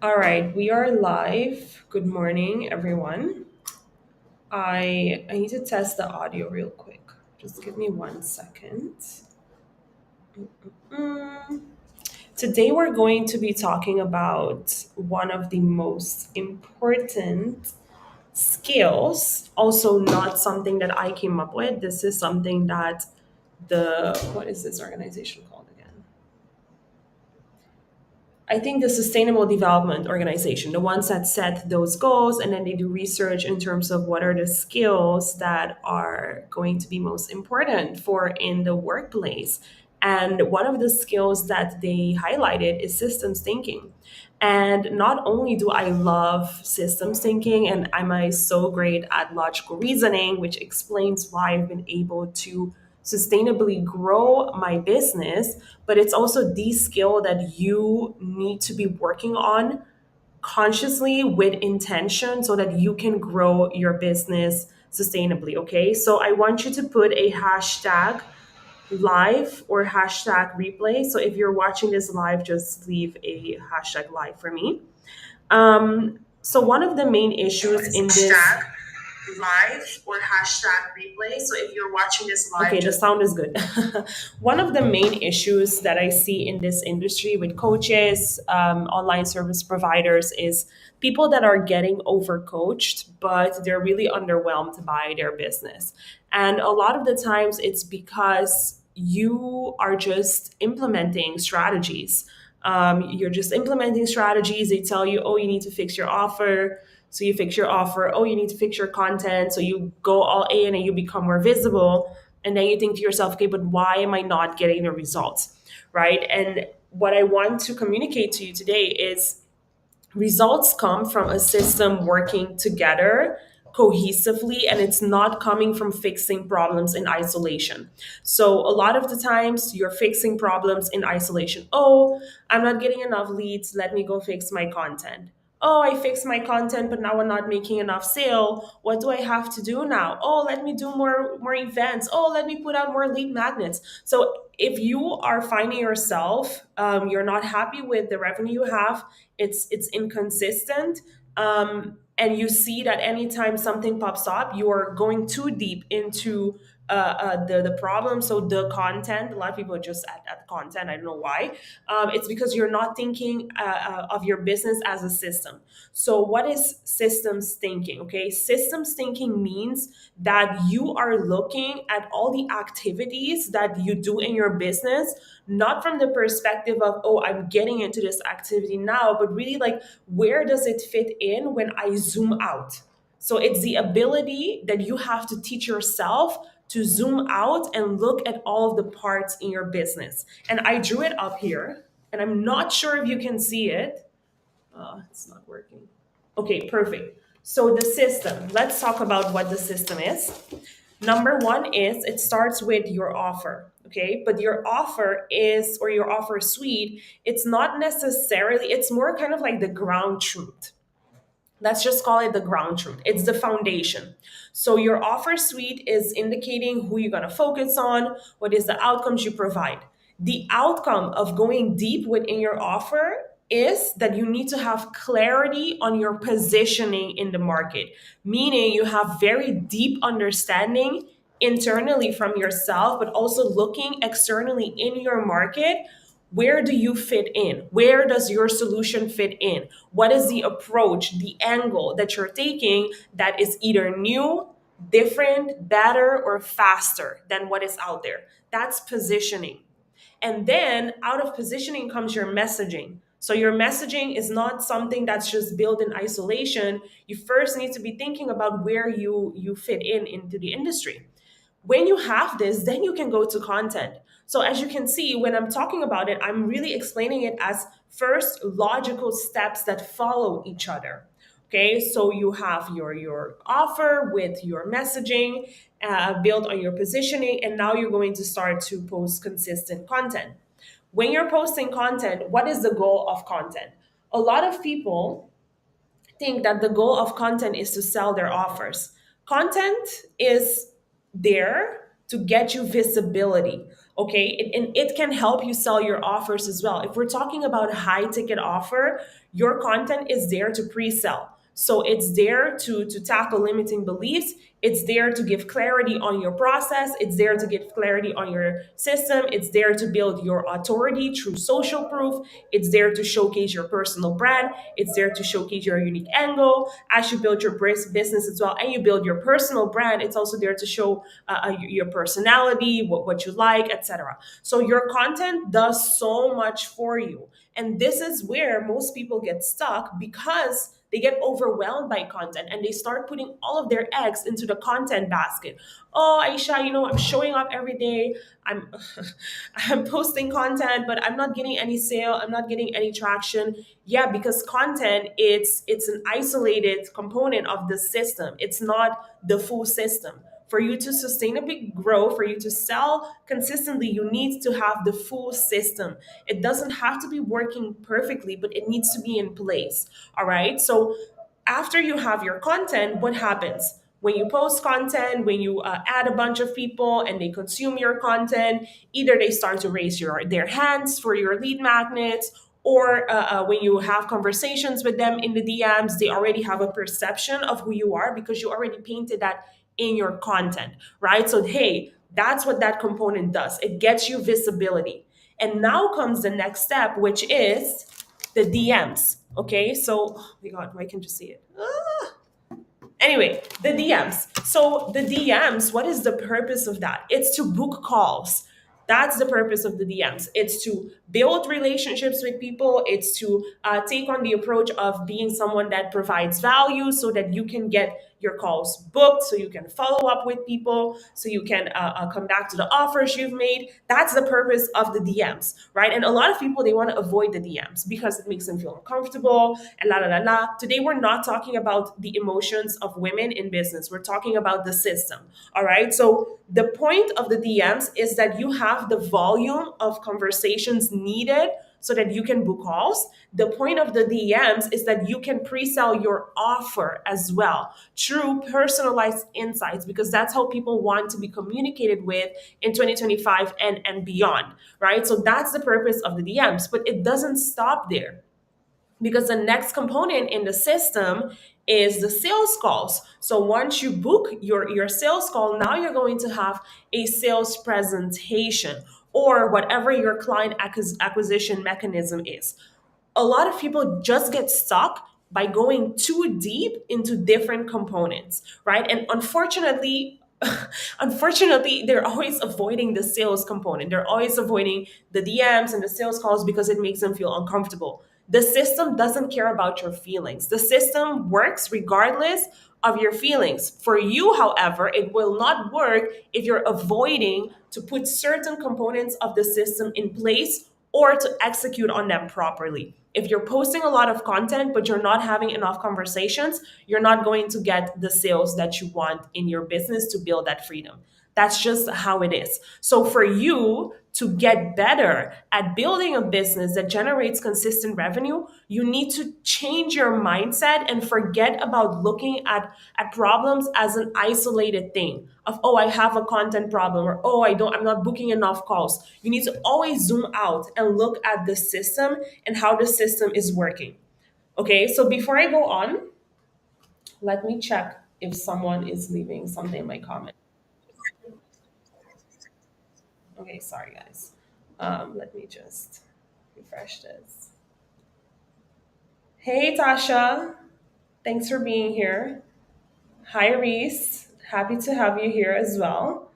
All right, we are live. Good morning, everyone. I need to test the audio real quick. Just give me 1 second. Mm. Today we're going to be talking about one of the most important skills. Also, not something that I came up with. This is something that what is this organization called again? I think the Sustainable Development Organization, the ones that set those goals and then they do research in terms of what are the skills that are going to be most important for in the workplace. And one of the skills that they highlighted is systems thinking. And not only do I love systems thinking and am I so great at logical reasoning, which explains why I've been able to sustainably grow my business, but it's also the skill that you need to be working on consciously with intention so that you can grow your business sustainably. Okay. So I want you to put a hashtag live or hashtag replay. So if you're watching this live, just leave a hashtag live for me. So one of the main issues in this live or hashtag replay. So if you're watching this live, okay, the sound is good. One of the main issues that I see in this industry with coaches, online service providers is people that are getting overcoached, but they're really underwhelmed by their business. And a lot of the times it's because you are just implementing strategies. You're just implementing strategies. They tell you, oh, you need to fix your offer. So you fix your offer. Oh, you need to fix your content. So you go all in and you become more visible. And then you think to yourself, okay, but why am I not getting the results? Right. And what I want to communicate to you today is results come from a system working together cohesively, and it's not coming from fixing problems in isolation. So a lot of the times you're fixing problems in isolation. Oh, I'm not getting enough leads, let me go fix my content. Oh, I fixed my content but now I'm not making enough sale, what do I have to do now? Oh, let me do more events. Oh, let me put out more lead magnets. So if you are finding yourself, you're not happy with the revenue you have, it's inconsistent, and you see that anytime something pops up, you are going too deep into the problem. So the content, a lot of people are just at content. I don't know why. It's because you're not thinking of your business as a system. So what is systems thinking? Okay, systems thinking means that you are looking at all the activities that you do in your business, not from the perspective of, oh, I'm getting into this activity now, but really like, where does it fit in when I zoom out? So it's the ability that you have to teach yourself to zoom out and look at all of the parts in your business. And I drew it up here, and I'm not sure if you can see it. It's not working. Okay, perfect. So the system, let's talk about what the system is. Number one is it starts with your offer, okay? But your offer is, or your offer suite, it's not necessarily, it's more kind of like the ground truth. Let's just call it the ground truth. It's the foundation. So your offer suite is indicating who you're going to focus on, what is the outcomes you provide. The outcome of going deep within your offer is that you need to have clarity on your positioning in the market, meaning you have very deep understanding internally from yourself, but also looking externally in your market. Where do you fit in? Where does your solution fit in? What is the approach, the angle that you're taking that is either new, different, better, or faster than what is out there? That's positioning. And then out of positioning comes your messaging. So your messaging is not something that's just built in isolation. You first need to be thinking about where you fit in into the industry. When you have this, then you can go to content. So as you can see, when I'm talking about it, I'm really explaining it as first logical steps that follow each other. Okay, so you have your offer with your messaging, built on your positioning, and now you're going to start to post consistent content. When you're posting content, what is the goal of content? A lot of people think that the goal of content is to sell their offers. Content is there to get you visibility, okay? And it can help you sell your offers as well. If we're talking about high ticket offer, Your content is there to pre-sell. So it's there to tackle limiting beliefs. It's there to give clarity on your process. It's there to give clarity on your system. It's there to build your authority through social proof. It's there to showcase your personal brand. It's there to showcase your unique angle. As you build your business as well and you build your personal brand, it's also there to show your personality, what you like, etc. So your content does so much for you. And this is where most people get stuck because they get overwhelmed by content and they start putting all of their eggs into the content basket. Oh, Aisha, I'm showing up every day. I'm I'm posting content, but I'm not getting any sale. I'm not getting any traction. Yeah, because content it's an isolated component of the system. It's not the full system. For you to sustainably grow, for you to sell consistently, you need to have the full system. It doesn't have to be working perfectly, but it needs to be in place. All right. So after you have your content, what happens? When you post content, when you add a bunch of people and they consume your content, either they start to raise their hands for your lead magnets, or when you have conversations with them in the DMs, they already have a perception of who you are because you already painted that in your content, right? So, hey, that's what that component does. It gets you visibility. And now comes the next step, which is the DMs. Okay, so oh my God, why can't you see it? Anyway, the DMs. So the DMs, what is the purpose of that? It's to book calls. That's the purpose of the DMs. It's to build relationships with people. It's to take on the approach of being someone that provides value so that you can get your calls booked, so you can follow up with people, so you can come back to the offers you've made. That's the purpose of the DMs, right? And a lot of people, they want to avoid the DMs because it makes them feel uncomfortable and la la la la. Today, we're not talking about the emotions of women in business. We're talking about the system, all right? So the point of the DMs is that you have the volume of conversations needed so that you can book calls. The point of the DMs is that you can pre-sell your offer as well through personalized insights, because that's how people want to be communicated with in 2025 and beyond, right? So that's the purpose of the DMs, but it doesn't stop there, because the next component in the system is the sales calls. So once you book your sales call, now you're going to have a sales presentation or whatever your client acquisition mechanism is. A lot of people just get stuck by going too deep into different components, right? And unfortunately, they're always avoiding the sales component. They're always avoiding the DMs and the sales calls because it makes them feel uncomfortable. The system doesn't care about your feelings. The system works regardless of your feelings. For you, however, it will not work if you're avoiding to put certain components of the system in place or to execute on them properly. If you're posting a lot of content, but you're not having enough conversations, you're not going to get the sales that you want in your business to build that freedom. That's just how it is. So for you to get better at building a business that generates consistent revenue, you need to change your mindset and forget about looking at problems as an isolated thing of, oh, I have a content problem, or oh, I'm not booking enough calls. You need to always zoom out and look at the system and how the system is working. Okay, so before I go on, let me check if someone is leaving something in my comment. Okay, sorry guys. Let me just refresh this. Hey Tasha, thanks for being here. Hi Reese, happy to have you here as well.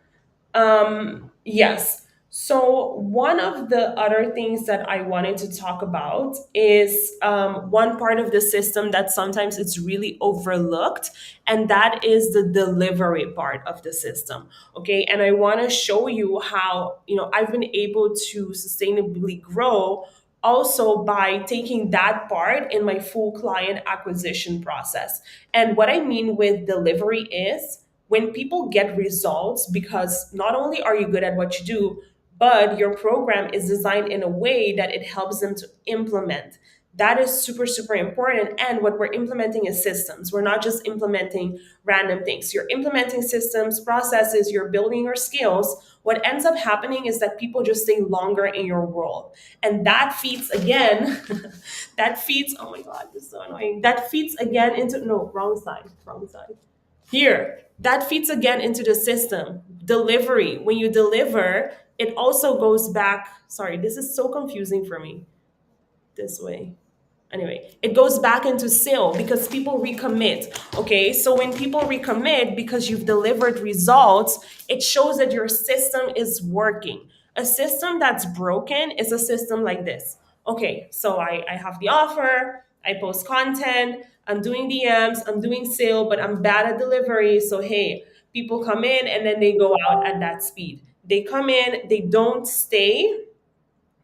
Yes. So one of the other things that I wanted to talk about is one part of the system that sometimes it's really overlooked, and that is the delivery part of the system. Okay, and I want to show you how I've been able to sustainably grow also by taking that part in my full client acquisition process. And what I mean with delivery is when people get results because not only are you good at what you do, but your program is designed in a way that it helps them to implement. That is super, super important. And what we're implementing is systems. We're not just implementing random things. You're implementing systems, processes, you're building your skills. What ends up happening is that people just stay longer in your world. And that feeds again, that feeds, oh my God, this is so annoying. That feeds again into, no, wrong side, wrong side. Here, that feeds again into the system. Delivery. When you deliver, it also goes back. Sorry, this is so confusing for me. This way. Anyway, it goes back into sale because people recommit. Okay, so when people recommit because you've delivered results, it shows that your system is working. A system that's broken is a system like this. Okay, so I have the offer, I post content, I'm doing DMs, I'm doing sale, but I'm bad at delivery. So hey, people come in and then they go out at that speed. They come in, they don't stay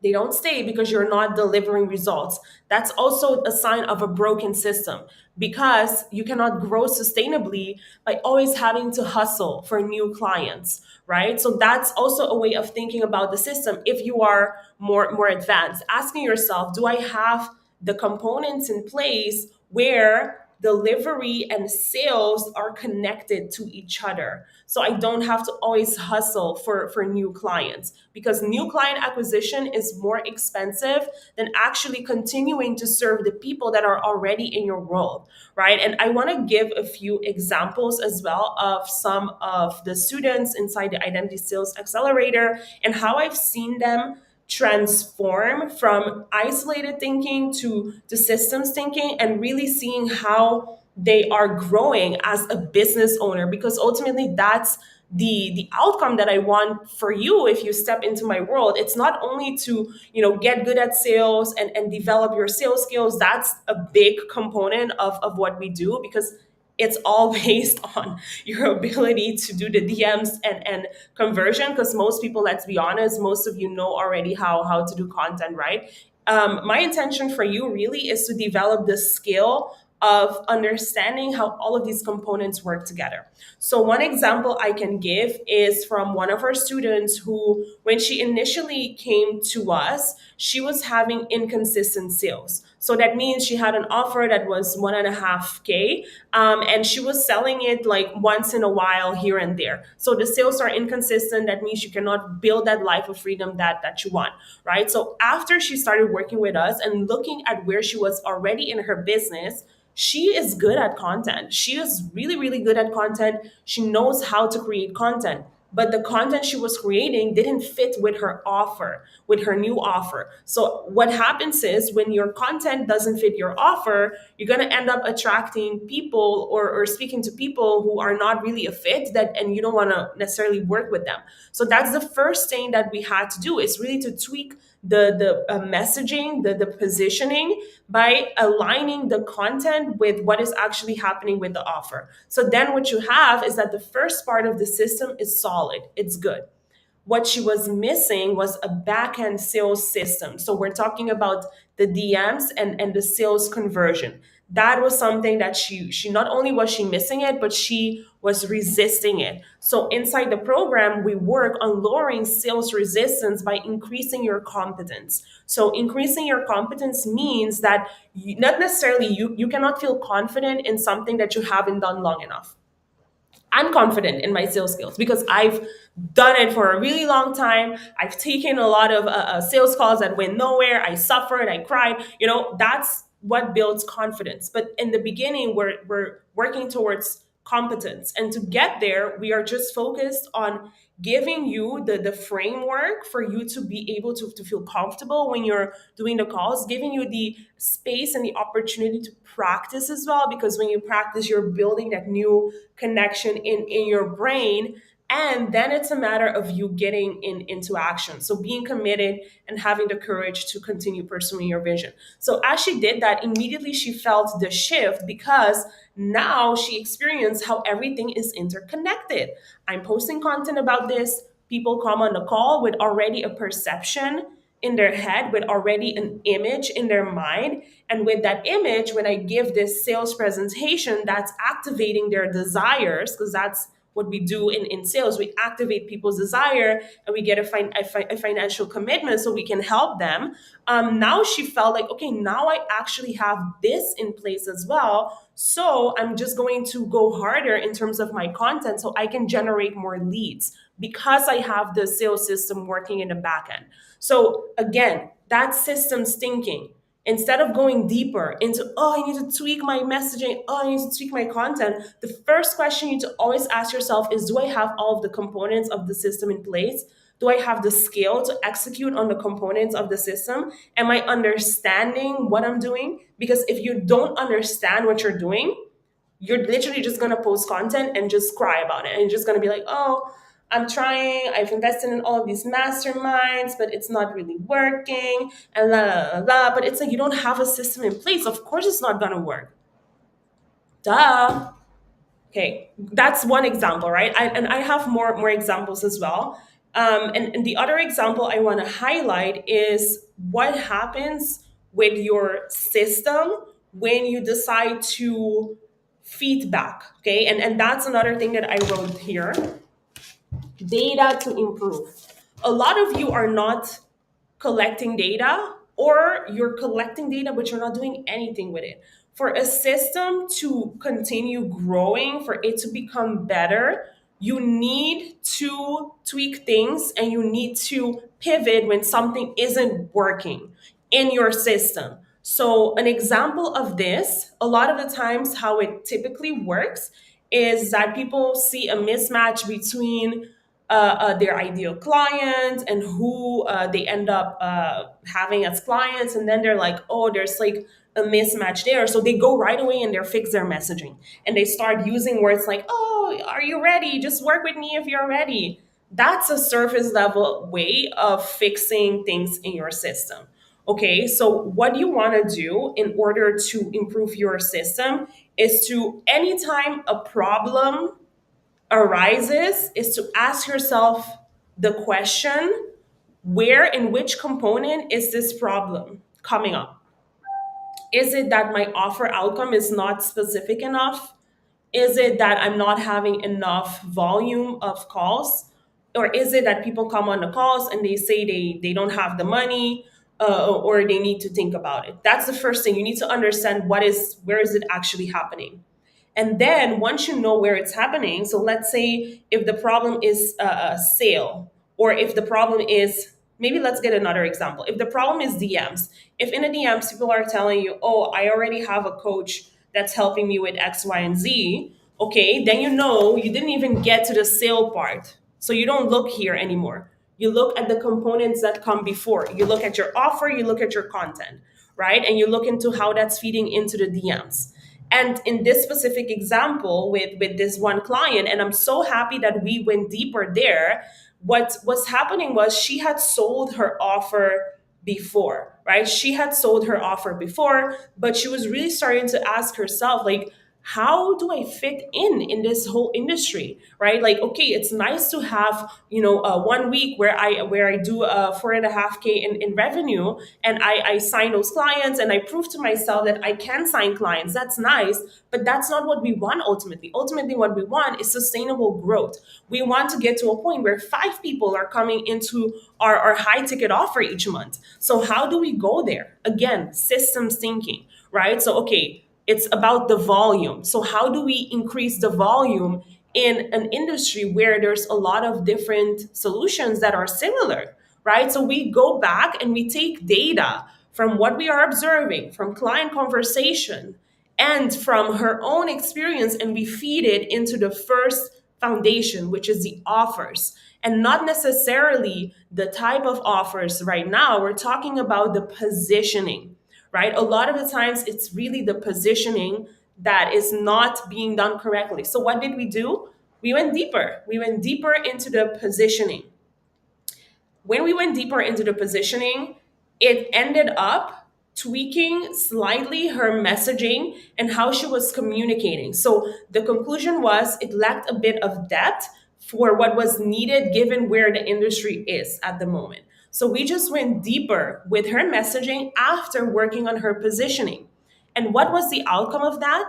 because you're not delivering results. That's also a sign of a broken system because you cannot grow sustainably by always having to hustle for new clients, right? So that's also a way of thinking about the system. If you are more advanced, asking yourself, do I have the components in place where delivery and sales are connected to each other, so I don't have to always hustle for new clients, because new client acquisition is more expensive than actually continuing to serve the people that are already in your world, right? And I want to give a few examples as well of some of the students inside the Identity Sales Accelerator and how I've seen them transform from isolated thinking to systems thinking, and really seeing how they are growing as a business owner, because ultimately that's the outcome that I want for you. If you step into my world, it's not only to get good at sales and develop your sales skills. That's a big component of what we do, because it's all based on your ability to do the DMs and conversion. Because most people, let's be honest, most of you know already how to do content, right? My intention for you really is to develop the skill of understanding how all of these components work together. So, one example I can give is from one of our students who, when she initially came to us, she was having inconsistent sales. So that means she had an offer that was 1.5K, and she was selling it like once in a while here and there. So the sales are inconsistent. That means you cannot build that life of freedom that you want, right? So after she started working with us and looking at where she was already in her business, she is good at content. She is really, really good at content. She knows how to create content. But the content she was creating didn't fit with her offer, with her new offer. So, what happens is when your content doesn't fit your offer, you're going to end up attracting people, or speaking to people who are not really a fit, that and you don't want to necessarily work with them. So, that's the first thing that we had to do, is really to tweak the messaging, the positioning, by aligning the content with what is actually happening with the offer. So then what you have is that the first part of the system is solid, it's good. What she was missing was a back end sales system. So we're talking about the DMs and the sales conversion. That was something that she not only was she missing it, but she was resisting it. So inside the program, we work on lowering sales resistance by increasing your competence. So increasing your competence means that not necessarily you cannot feel confident in something that you haven't done long enough. I'm confident in my sales skills because I've done it for a really long time. I've taken a lot of sales calls that went nowhere. I suffered, I cried. That's what builds confidence. But in the beginning, we're working towards competence. And to get there, we are just focused on giving you the framework for you to be able to feel comfortable when you're doing the calls, giving you the space and the opportunity to practice as well. Because when you practice, you're building that new connection in your brain, and then it's a matter of you getting into action, so being committed and having the courage to continue pursuing your vision. So as she did that, immediately she felt the shift, because now she experienced how everything is interconnected. I'm posting content about this, people come on the call with already a perception in their head, with already an image in their mind. And with that image, when I give this sales presentation, that's activating their desires, because that's what we do in sales. We activate people's desire and we get a financial commitment so we can help them. Now she felt like, okay, now I actually have this in place as well. So I'm just going to go harder in terms of my content so I can generate more leads because I have the sales system working in the back end. So again, that's systems thinking. Instead of going deeper into, oh, I need to tweak my messaging, oh, I need to tweak my content, the first question you need to always ask yourself is, do I have all of the components of the system in place? Do I have the skill to execute on the components of the system? Am I understanding what I'm doing? Because if you don't understand what you're doing, you're literally just going to post content and just cry about it. And you're just going to be like, oh, I'm trying, I've invested in all of these masterminds, but it's not really working, and la la la la. But it's like you don't have a system in place. Of course, it's not going to work. Duh. Okay, that's one example, right? And I have more examples as well. And the other example I want to highlight is what happens with your system when you decide to feedback. Okay, and that's another thing that I wrote here: data to improve. A lot of you are not collecting data, or you're collecting data but you're not doing anything with it. For a system to continue growing, for it to become better, you need to tweak things and you need to pivot when something isn't working in your system. So an example of this, a lot of the times how it typically works is that people see a mismatch between their ideal client and who they end up having as clients, and then they're like, oh, there's like a mismatch there, so they go right away and they fix their messaging and they start using words like, oh, are you ready, just work with me if you're ready. That's a surface level way of fixing things in your system. Okay, so what you want to do in order to improve your system is to, anytime a problem arises, is to ask yourself the question, where, in which component is this problem coming up? Is it that my offer outcome is not specific enough? Is it that I'm not having enough volume of calls? Or is it that people come on the calls and they say they don't have the money, or they need to think about it? That's the first thing. You need to understand where is it actually happening. And then once you know where it's happening, so let's say if the problem is a sale, or if the problem is, maybe let's get another example. If the problem is DMs, if in the DMs people are telling you, oh, I already have a coach that's helping me with X, Y, and Z, okay, then you know you didn't even get to the sale part. So you don't look here anymore. You look at the components that come before. You look at your offer, you look at your content, right? And you look into how that's feeding into the DMs. And in this specific example with this one client, and I'm so happy that we went deeper there, what was happening was she had sold her offer before, right? She had sold her offer before, but she was really starting to ask herself, like, how do I fit in this whole industry, right? Like, okay, it's nice to have, 1 week where I do 4.5K in revenue, and I sign those clients and I prove to myself that I can sign clients. That's nice, but that's not what we want ultimately. Ultimately, what we want is sustainable growth. We want to get to a point where 5 people are coming into our high ticket offer each month. So how do we go there? Again, systems thinking, right? So, okay, it's about the volume. So how do we increase the volume in an industry where there's a lot of different solutions that are similar, right? So we go back and we take data from what we are observing, from client conversation, and from her own experience, and we feed it into the first foundation, which is the offers. And not necessarily the type of offers right now. We're talking about the positioning, right? A lot of the times it's really the positioning that is not being done correctly. So what did we do? We went deeper. We went deeper into the positioning. When we went deeper into the positioning, it ended up tweaking slightly her messaging and how she was communicating. So the conclusion was it lacked a bit of depth for what was needed given where the industry is at the moment. So we just went deeper with her messaging after working on her positioning. And what was the outcome of that?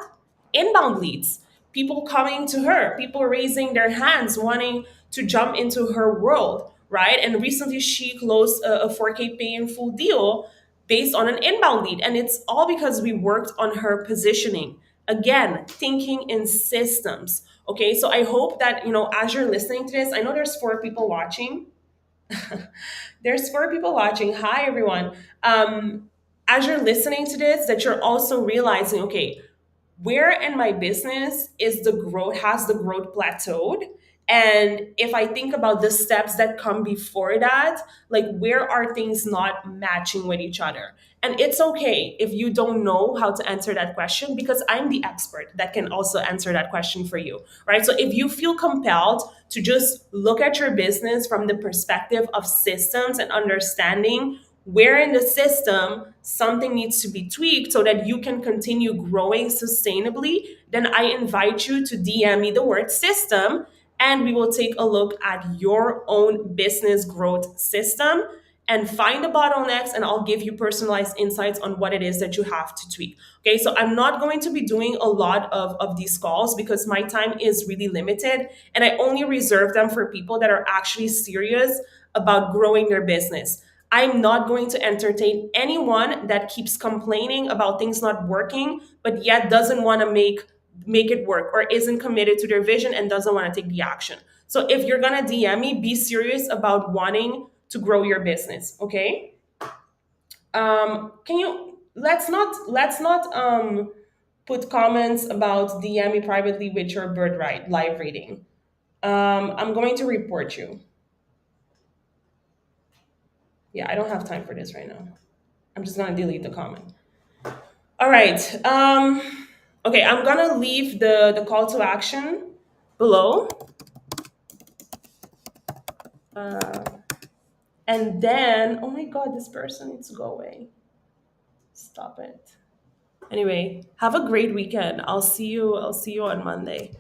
Inbound leads. people coming to her, people raising their hands, wanting to jump into her world, right? And recently she closed a 4K pay in full deal based on an inbound lead. And it's all because we worked on her positioning. Again, thinking in systems. Okay, so I hope that, as you're listening to this, I know there's four people watching. There's four people watching. Hi, everyone. As you're listening to this, that you're also realizing, okay, where in my business is the growth has the growth plateaued, and if I think about the steps that come before that, like where are things not matching with each other. And it's okay if you don't know how to answer that question, because I'm the expert that can also answer that question for you, right? So if you feel compelled to just look at your business from the perspective of systems and understanding where in the system something needs to be tweaked so that you can continue growing sustainably, then I invite you to DM me the word system, and we will take a look at your own business growth system and find the bottlenecks, and I'll give you personalized insights on what it is that you have to tweak. Okay, so I'm not going to be doing a lot of these calls because my time is really limited, and I only reserve them for people that are actually serious about growing their business. I'm not going to entertain anyone that keeps complaining about things not working, but yet doesn't want to make it work, or isn't committed to their vision and doesn't want to take the action. So if you're gonna DM me, be serious about wanting to grow your business. Okay. Can you let's not put comments about DM me privately with your birthright live reading. I'm going to report you. Yeah, I don't have time for this right now. I'm just gonna delete the comment. All right. Okay, I'm gonna leave the call to action below. Uh, and then, oh my God, this person needs to go away. Stop it. Anyway, have a great weekend. I'll see you on Monday.